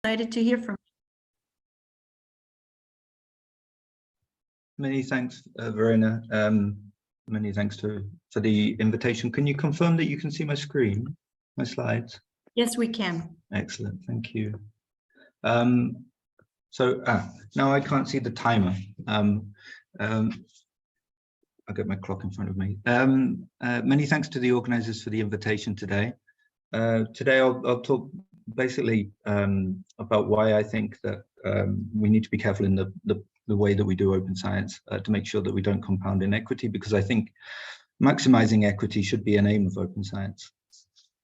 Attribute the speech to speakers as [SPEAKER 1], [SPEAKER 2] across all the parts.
[SPEAKER 1] Excited to hear from you.
[SPEAKER 2] Many thanks, Verena. Many thanks for the invitation. Can you confirm that you can see my screen, my slides?
[SPEAKER 1] Yes, we can.
[SPEAKER 2] Excellent, thank you. Now I can't see the timer. I'll get my clock in front of me. Many thanks to the organizers for the invitation today. Today I'll talk basically about why I think that we need to be careful in the way that we do open science to make sure that we don't compound inequity, because I think maximizing equity should be an aim of open science.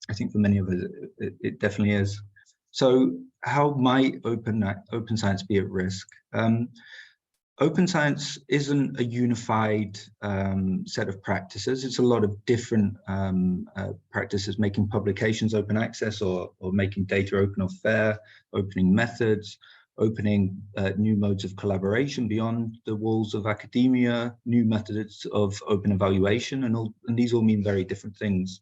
[SPEAKER 2] I think for many of us, it definitely is. So how might open science be at risk? Open science isn't a unified set of practices. It's a lot of different practices, making publications open access, or making data open or fair, opening methods, opening new modes of collaboration beyond the walls of academia, new methods of open evaluation, and these all mean very different things.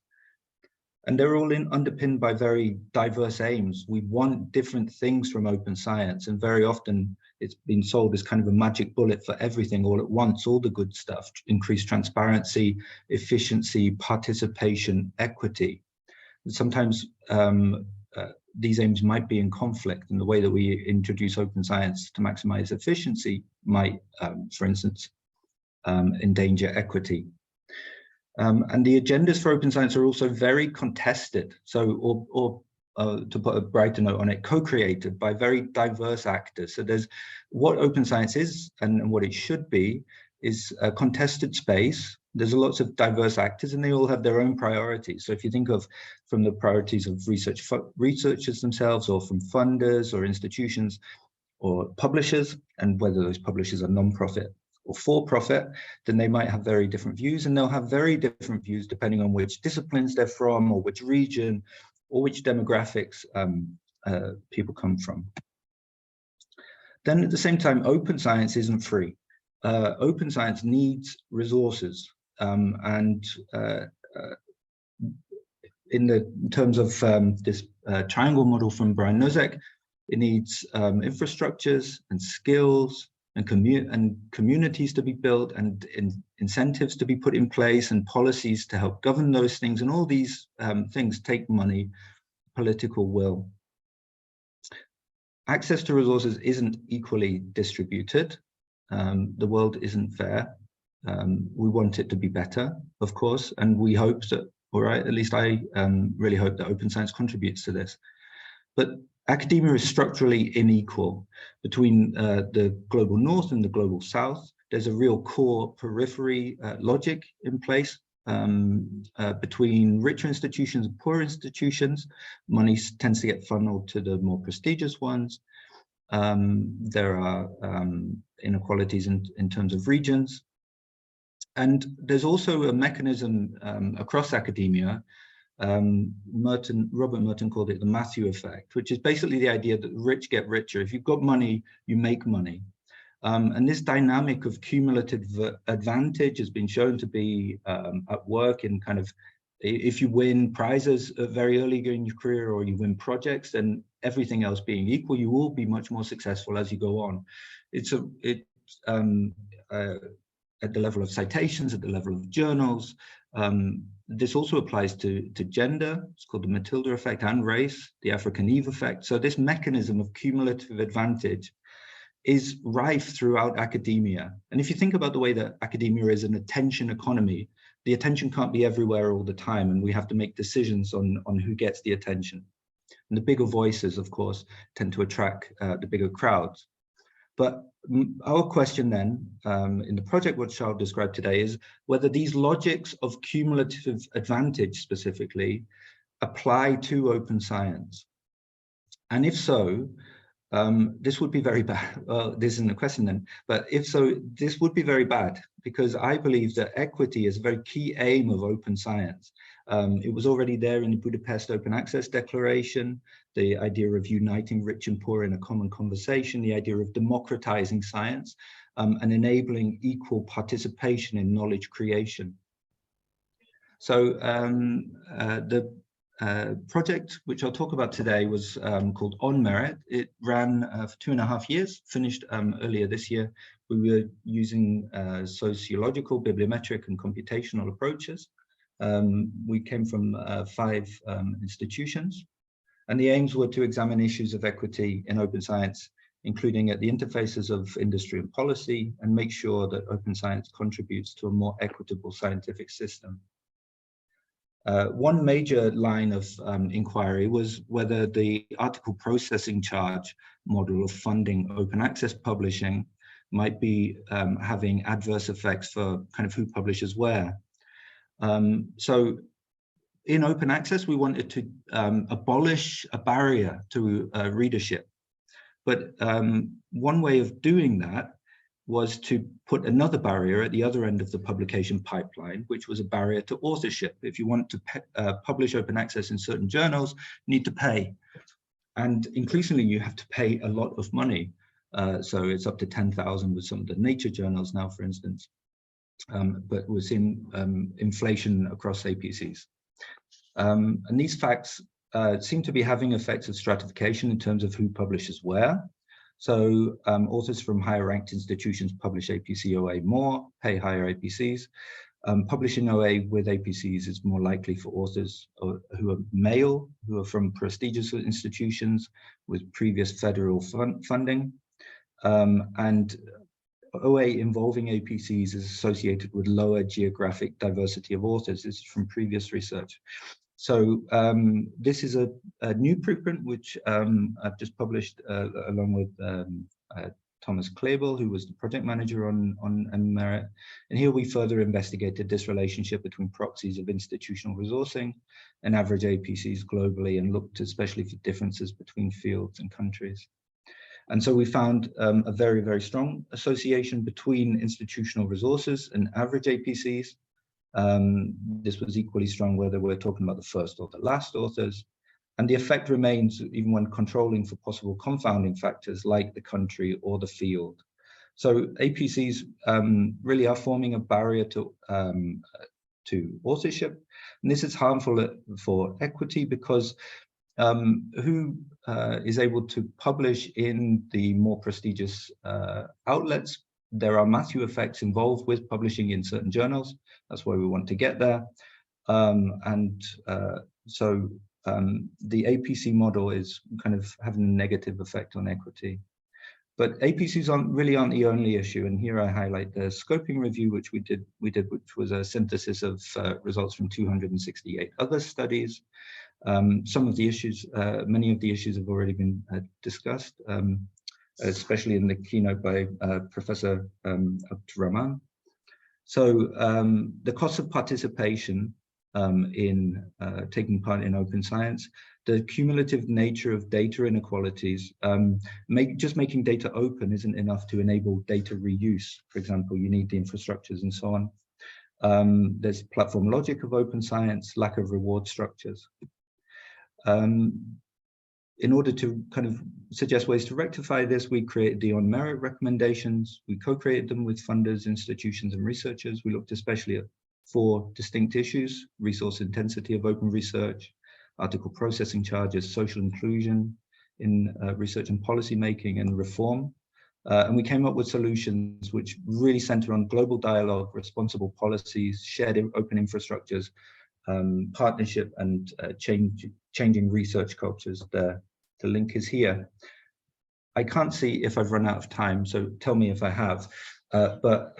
[SPEAKER 2] And they're all underpinned by very diverse aims. We want different things from open science, and very often it's been sold as kind of a magic bullet for everything all at once, all the good stuff: increased transparency, efficiency, participation, equity. And sometimes these aims might be in conflict, and the way that we introduce open science to maximize efficiency might, for instance, endanger equity. And the agendas for open science are also very contested. So, to put a brighter note on it, co-created by very diverse actors. So there's what open science is and what it should be is a contested space. There's lots of diverse actors and they all have their own priorities. So if you think of from the priorities of researchers themselves, or from funders or institutions or publishers, and whether those publishers are non-profit or for-profit, then they might have very different views, and they'll have very different views depending on which disciplines they're from, or which region, or which demographics people come from. Then at the same time, open science isn't free. Open science needs resources, and in terms of this triangle model from Brian Nosek, it needs infrastructures and skills and communities to be built, and incentives to be put in place, and policies to help govern those things. And all these things take money, political will. Access to resources isn't equally distributed. The world isn't fair. We want it to be better, of course, and we hope that, or at least I really hope that open science contributes to this. But academia is structurally unequal between the global north and the global south. There's a real core periphery logic in place between richer institutions and poor institutions. Money tends to get funneled to the more prestigious ones. There are inequalities in terms of regions. And there's also a mechanism across academia. Robert Merton called it the Matthew effect, which is basically the idea that the rich get richer. If you've got money, you make money. And this dynamic of cumulative advantage has been shown to be at work in kind of, if you win prizes very early in your career, or you win projects, then everything else being equal, you will be much more successful as you go on. It's at the level of citations, at the level of journals. This also applies to gender. It's called the Matilda effect, and race, the African Eve effect. So this mechanism of cumulative advantage is rife throughout academia. And if you think about the way that academia is an attention economy, the attention can't be everywhere all the time, and we have to make decisions on who gets the attention. And the bigger voices, of course, tend to attract the bigger crowds. But our question then, in the project what Charles described today, is whether these logics of cumulative advantage specifically apply to open science. And if so, this would be very bad. Well, this isn't a question then, but if so, this would be very bad, because I believe that equity is a very key aim of open science. It was already there in the Budapest Open Access Declaration, the idea of uniting rich and poor in a common conversation, the idea of democratizing science, and enabling equal participation in knowledge creation. So project, which I'll talk about today, was called On Merit. It ran for 2.5 years, finished earlier this year. We were using sociological, bibliometric, and computational approaches. We came from 5 institutions, and the aims were to examine issues of equity in open science, including at the interfaces of industry and policy, and make sure that open science contributes to a more equitable scientific system. One major line of inquiry was whether the article processing charge model of funding open access publishing might be having adverse effects for kind of who publishes where. So in open access, we wanted to abolish a barrier to readership. But one way of doing that was to put another barrier at the other end of the publication pipeline, which was a barrier to authorship. If you want to publish open access in certain journals, you need to pay. And increasingly, you have to pay a lot of money. So it's up to 10,000 with some of the nature journals now, for instance. But we're seeing inflation across APCs. And these facts seem to be having effects of stratification in terms of who publishes where. So authors from higher ranked institutions publish APC OA more, pay higher APCs. Publishing OA with APCs is more likely for authors who are male, who are from prestigious institutions with previous federal funding. And OA involving APCs is associated with lower geographic diversity of authors. This is from previous research. So this is a new preprint, which I've just published along with Thomas Klebel, who was the project manager on Merit. And here we further investigated this relationship between proxies of institutional resourcing and average APCs globally, and looked especially for differences between fields and countries. And so we found a very, very strong association between institutional resources and average APCs. This was equally strong whether we're talking about the first or the last authors. And the effect remains even when controlling for possible confounding factors like the country or the field. So APCs really are forming a barrier to authorship. And this is harmful for equity because who is able to publish in the more prestigious outlets? There are Matthew effects involved with publishing in certain journals. That's why we want to get there. So the APC model is kind of having a negative effect on equity. But APCs really aren't the only issue. And here I highlight the scoping review, which we did, which was a synthesis of results from 268 other studies. Some of the issues, many of the issues have already been discussed, especially in the keynote by Professor Abdurrahman. So the cost of participation in taking part in open science, the cumulative nature of data inequalities, just making data open isn't enough to enable data reuse. For example, you need the infrastructures and so on. There's platform logic of open science, lack of reward structures. In order to kind of suggest ways to rectify this, we created the On Merit recommendations. We co-created them with funders, institutions, and researchers. We looked especially at 4 distinct issues: resource intensity of open research, article processing charges, social inclusion in research and policy making, and reform. And we came up with solutions which really center on global dialogue, responsible policies, shared open infrastructures, partnership, and changing research cultures. The link is here. I can't see if I've run out of time, so tell me if I have. But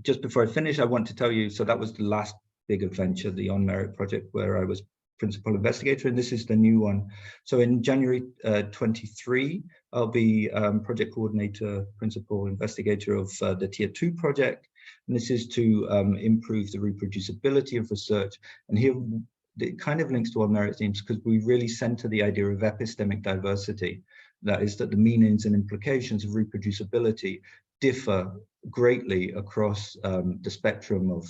[SPEAKER 2] just before I finish, I want to tell you, so that was the last big adventure, the On Merit project, where I was principal investigator, and this is the new one. So in January 23, I'll be project coordinator, principal investigator of the Tier 2 project. And this is to improve the reproducibility of research. And here it kind of links to our merit themes because we really center the idea of epistemic diversity. That is that the meanings and implications of reproducibility differ greatly across the spectrum of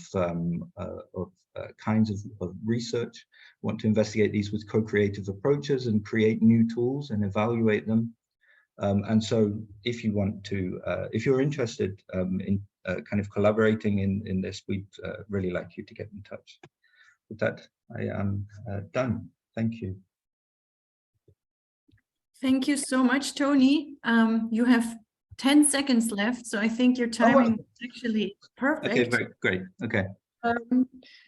[SPEAKER 2] kinds of research. We want to investigate these with co-creative approaches and create new tools and evaluate them. And so if you want to, if you're interested in kind of collaborating in this, we'd really like you to get in touch. with that, I am done. Thank you.
[SPEAKER 1] Thank you so much, Tony. You have 10 seconds left, so I think your timing is actually perfect.
[SPEAKER 2] Okay, very great. Okay.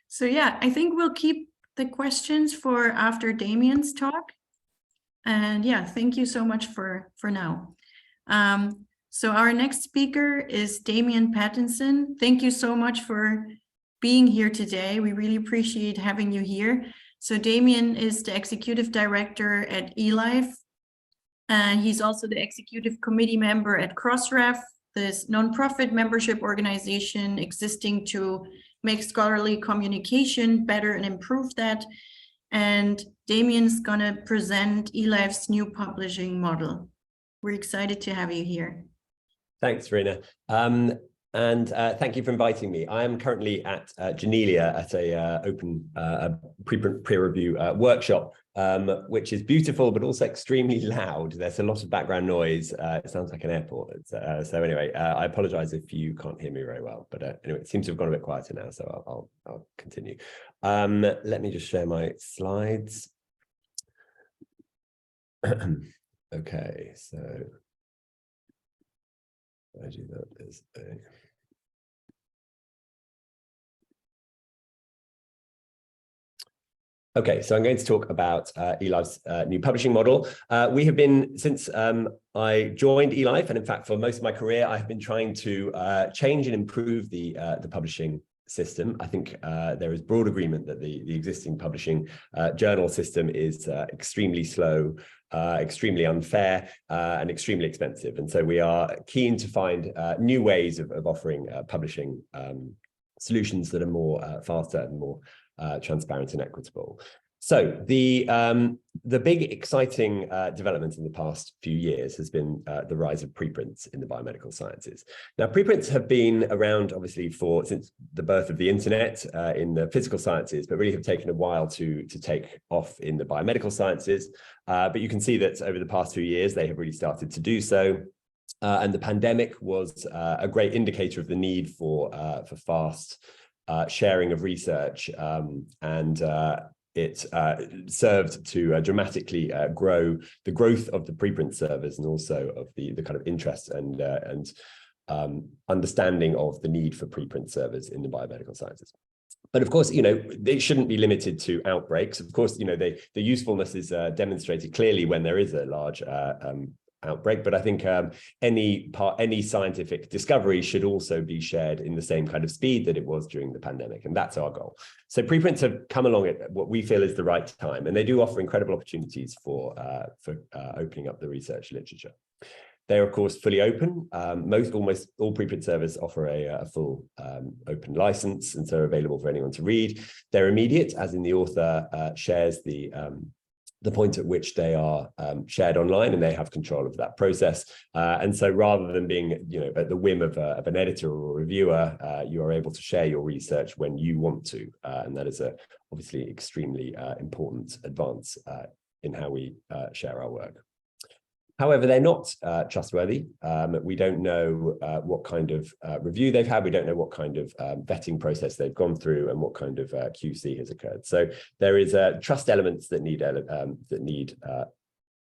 [SPEAKER 1] So yeah, I think we'll keep the questions for after Damien's talk. And yeah, thank you so much for now. So our next speaker is Damien Pattinson. Thank you so much for being here today. We really appreciate having you here. So Damien is the executive director at ELife, and he's also the executive committee member at Crossref, this nonprofit membership organization existing to make scholarly communication better and improve that. And Damien's gonna present ELife's new publishing model. We're excited to have you here.
[SPEAKER 3] Thanks, Verena. And thank you for inviting me. I am currently at Genelia at a open preprint peer review workshop, which is beautiful, but also extremely loud. There's a lot of background noise. It sounds like an airport. So anyway, I apologize if you can't hear me very well, but anyway, it seems to have gone a bit quieter now, so I'll continue. Let me just share my slides. Okay, so I do that as a... Okay, so I'm going to talk about ELife's new publishing model. We have been, since I joined ELife, and in fact, for most of my career, I have been trying to change and improve the publishing system. I think there is broad agreement that the existing publishing journal system is extremely slow, extremely unfair, and extremely expensive. And so we are keen to find new ways of offering publishing solutions that are more faster and more transparent and equitable. So the big exciting development in the past few years has been the rise of preprints in the biomedical sciences. Now, preprints have been around, obviously, since the birth of the internet in the physical sciences, but really have taken a while to take off in the biomedical sciences. But you can see that over the past few years, they have really started to do so. And the pandemic was a great indicator of the need for fast sharing of research, and it served to dramatically grow the growth of the preprint servers, and also of the kind of interest and understanding of the need for preprint servers in the biomedical sciences. But of course, they shouldn't be limited to outbreaks. Of course, the usefulness is demonstrated clearly when there is a large outbreak, but I think any scientific discovery should also be shared in the same kind of speed that it was during the pandemic, and that's our goal. So preprints have come along at what we feel is the right time, and they do offer incredible opportunities for opening up the research literature. They're of course fully open. Almost all preprint servers offer a full open license, and so are available for anyone to read. They're immediate, as in the author shares the point at which they are shared online, and they have control of that process. And so rather than being at the whim of an editor or a reviewer, you are able to share your research when you want to. And that is obviously extremely important advance in how we share our work. However, they're not trustworthy. We don't know what kind of review they've had. We don't know what kind of vetting process they've gone through, and what kind of QC has occurred. So there is trust elements that need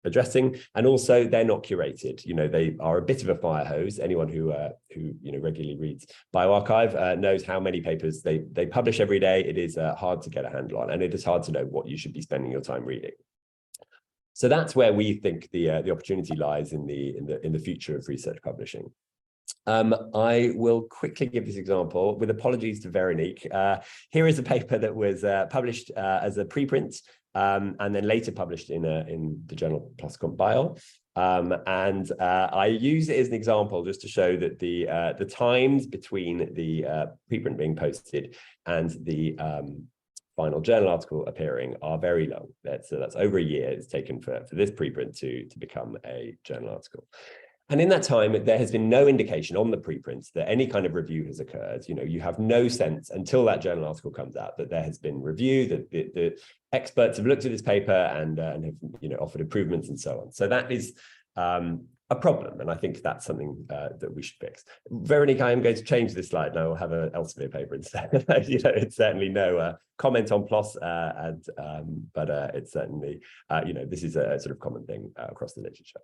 [SPEAKER 3] addressing, and also they're not curated. They are a bit of a fire hose. Anyone who regularly reads bioRxiv knows how many papers they publish every day. It is hard to get a handle on, and it is hard to know what you should be spending your time reading. So that's where we think the opportunity lies in the future of research publishing. I will quickly give this example with apologies to Veronique. Here is a paper that was published as a preprint, and then later published in the journal PLOS Comp Bio. And I use it as an example just to show that the times between the preprint being posted and the final journal article appearing are very long. That's over a year it's taken for this preprint to become a journal article. And in that time, there has been no indication on the preprints that any kind of review has occurred. You have no sense until that journal article comes out that there has been review, that the experts have looked at this paper and have offered improvements and so on. So that is a problem, and I think that's something that we should fix. Veronique, I am going to change this slide now. We'll have an Elsevier paper instead. It's certainly no comment on PLOS, but it's certainly this is a sort of common thing across the literature.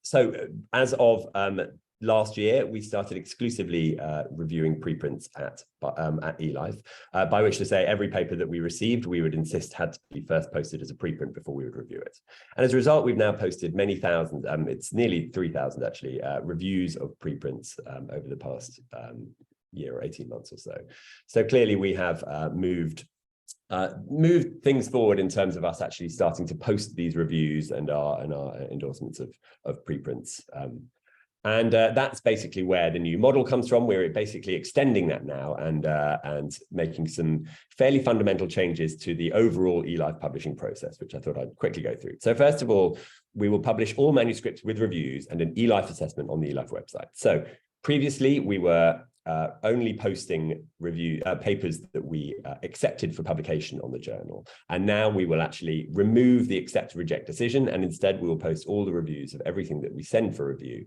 [SPEAKER 3] So as of last year, we started exclusively reviewing preprints at ELife, by which to say every paper that we received, we would insist had to be first posted as a preprint before we would review it. And as a result, we've now posted many thousand, it's nearly 3,000 actually, reviews of preprints over the past year or 18 months or so. So clearly we have moved things forward in terms of us actually starting to post these reviews and our endorsements of preprints. And that's basically where the new model comes from. We're basically extending that now and making some fairly fundamental changes to the overall ELife publishing process, which I thought I'd quickly go through. So first of all, we will publish all manuscripts with reviews and an ELife assessment on the ELife website. So previously we were only posting review papers that we accepted for publication on the journal. And now we will actually remove the accept reject decision, and instead we will post all the reviews of everything that we send for review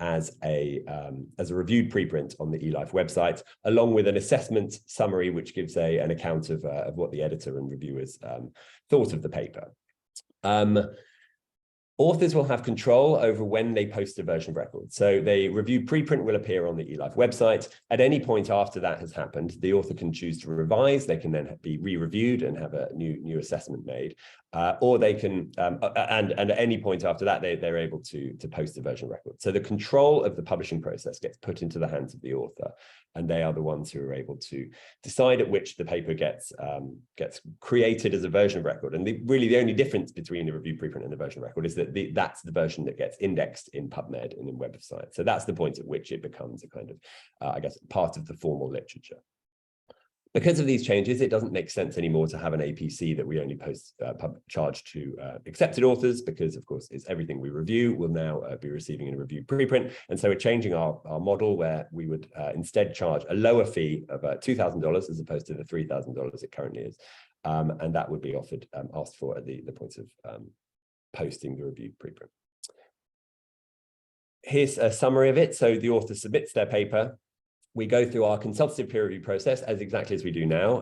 [SPEAKER 3] as a reviewed preprint on the ELife website, along with an assessment summary, which gives an account of what the editor and reviewers thought of the paper. Authors will have control over when they post a version of record. So the reviewed preprint will appear on the ELife website. At any point after that has happened, the author can choose to revise. They can then be re-reviewed and have a new assessment made. Or they can, and at any point after that, they're able to post a version of record. So the control of the publishing process gets put into the hands of the author, and they are the ones who are able to decide at which the paper gets created as a version of record. And really the only difference between the review preprint and the version of record is that that's the version that gets indexed in PubMed and in Web of Science. So that's the point at which it becomes a kind of, I guess, part of the formal literature. Because of these changes, it doesn't make sense anymore to have an APC that we only charge to accepted authors, because of course it's everything we review will now be receiving in a review preprint. And so we're changing our model where we would instead charge a lower fee of $2,000 as opposed to the $3,000 it currently is. And that would be asked for at the point of posting the reviewed preprint. Here's a summary of it. So the author submits their paper. We go through our consultative peer review process as exactly as we do now.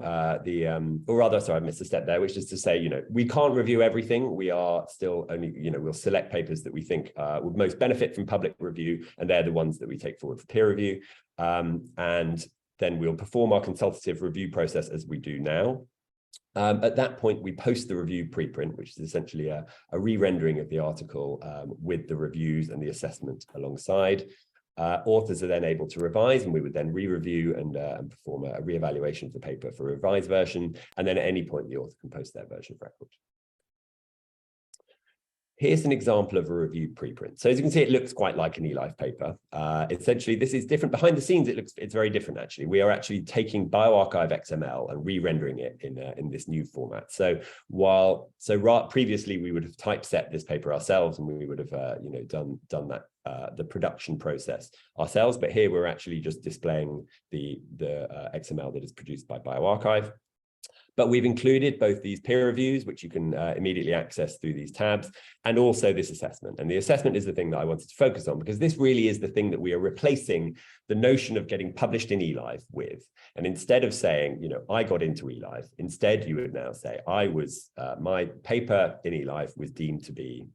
[SPEAKER 3] Or rather, sorry, I missed a step there, which is to say, we can't review everything. We are still only, we'll select papers that we think would most benefit from public review, and they're the ones that we take forward for peer review. And then we'll perform our consultative review process as we do now. At that point, we post the review preprint, which is essentially a re-rendering of the article with the reviews and the assessment alongside. Authors are then able to revise, and we would then re-review and perform a re-evaluation of the paper for a revised version. And then at any point, the author can post their version of record. Here's an example of a reviewed preprint. So as you can see, it looks quite like an ELife paper. Essentially, this is different. Behind the scenes, it's very different, actually. We are actually taking bioRxiv XML and re-rendering it in this new format. Previously, we would have typeset this paper ourselves, and we would have done that the production process ourselves. But here we're actually just displaying the XML that is produced by bioRxiv. But we've included both these peer reviews, which you can immediately access through these tabs, and also this assessment. And the assessment is the thing that I wanted to focus on, because this really is the thing that we are replacing the notion of getting published in ELife with. And instead of saying, I got into ELife, instead you would now say, my paper in ELife was deemed to be,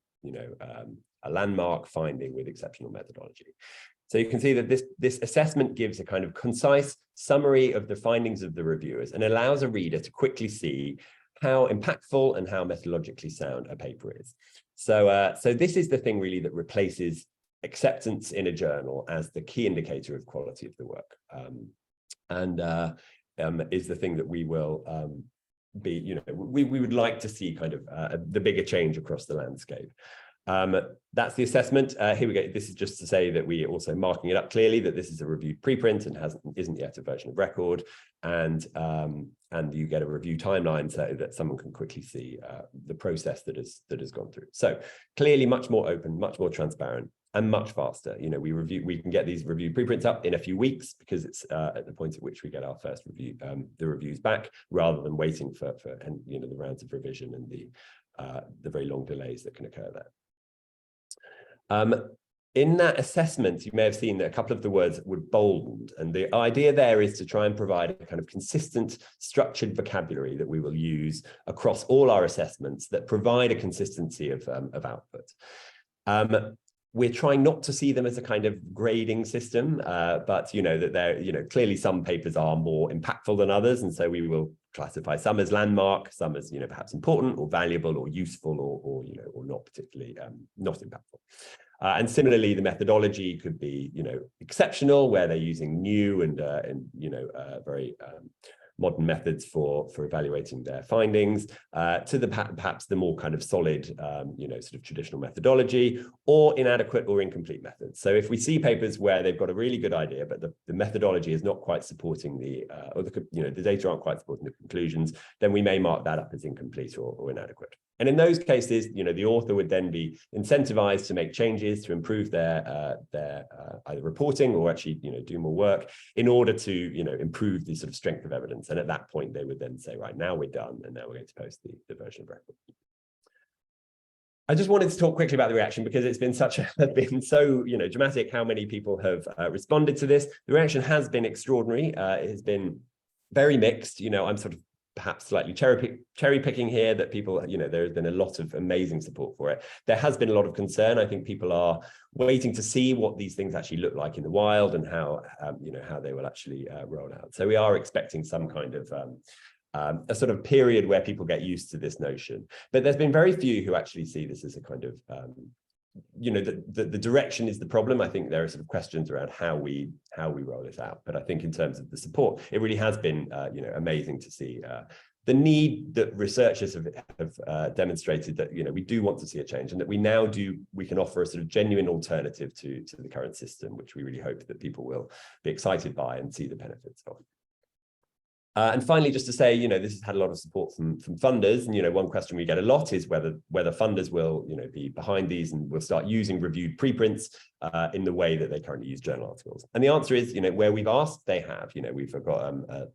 [SPEAKER 3] a landmark finding with exceptional methodology. So you can see that this assessment gives a kind of concise summary of the findings of the reviewers and allows a reader to quickly see how impactful and how methodologically sound a paper is. So this is the thing really that replaces acceptance in a journal as the key indicator of quality of the work, is the thing that we will we would like to see kind of the bigger change across the landscape. That's the assessment. Here we go. This is just to say that we are also marking it up clearly that this is a reviewed preprint and isn't yet a version of record, and you get a review timeline so that someone can quickly see the process that has gone through. So clearly much more open, much more transparent. and much faster. You know, we can get these review preprints up in a few weeks because it's at the point at which we get our first review, the reviews back, rather than waiting for you know, the rounds of revision and the very long delays that can occur there. In that assessment, you may have seen that a couple of the words were boldened, and the idea there is to try and provide a kind of consistent, structured vocabulary that we will use across all our assessments that provide a consistency of output. We're trying not to see them as a kind of grading system, but you know that they're, you know, clearly some papers are more impactful than others, and so we will classify some as landmark, some as, you know, perhaps important or valuable or useful or you know, or not particularly not impactful. And similarly, the methodology could be, you know, exceptional, where they're using new and you know, very modern methods for evaluating their findings, to the perhaps the more kind of solid, you know, sort of traditional methodology, or inadequate or incomplete methods. So if we see papers where they've got a really good idea, but the methodology is not quite supporting or you know, the data aren't quite supporting the conclusions, then we may mark that up as incomplete or inadequate. And in those cases, you know, the author would then be incentivized to make changes to improve their either reporting or actually, you know, do more work in order to, you know, improve the sort of strength of evidence. And at that point, they would then say, right, now we're done, and now we're going to post the version of record. I just wanted to talk quickly about the reaction because it's been so, you know, dramatic how many people have responded to this. The reaction has been extraordinary. It has been very mixed. You know, I'm sort of perhaps slightly cherry picking here, that people, you know, there's been a lot of amazing support for it. There has been a lot of concern. I think people are waiting to see what these things actually look like in the wild and how, you know, how they will actually roll out. So we are expecting some kind of a sort of period where people get used to this notion. But there's been very few who actually see this as a kind of, you know, the direction is the problem. I think there are sort of questions around how we roll this out. But I think in terms of the support, it really has been, you know, amazing to see the need that researchers have demonstrated that, you know, we do want to see a change, and that we can offer a sort of genuine alternative to the current system, which we really hope that people will be excited by and see the benefits of. And finally, just to say, you know, this has had a lot of support from funders. And, you know, one question we get a lot is whether funders will, you know, be behind these and will start using reviewed preprints in the way that they currently use journal articles. And the answer is, you know, where we've asked, they have. You know, we've got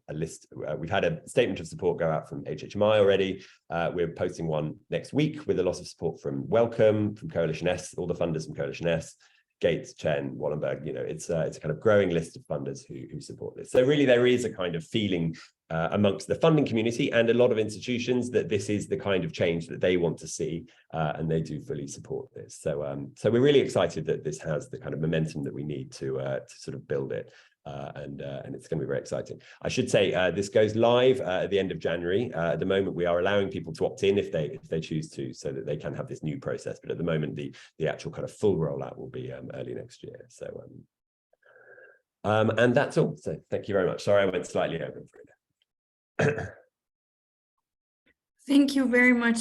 [SPEAKER 3] a list. We've had a statement of support go out from HHMI already. We're posting one next week with a lot of support from Wellcome, from Coalition S, all the funders from Coalition S, Gates, Chen, Wallenberg. You know, it's a kind of growing list of funders who support this. So really, there is a kind of feeling amongst the funding community and a lot of institutions that this is the kind of change that they want to see, and they do fully support this. So, so we're really excited that this has the kind of momentum that we need to sort of build it. And it's going to be very exciting. I should say this goes live at the end of January. At the moment, we are allowing people to opt in if they choose to, so that they can have this new process. But at the moment, the actual kind of full rollout will be early next year. So, and that's all. So thank you very much. Sorry, I went slightly over.
[SPEAKER 1] Thank you very much,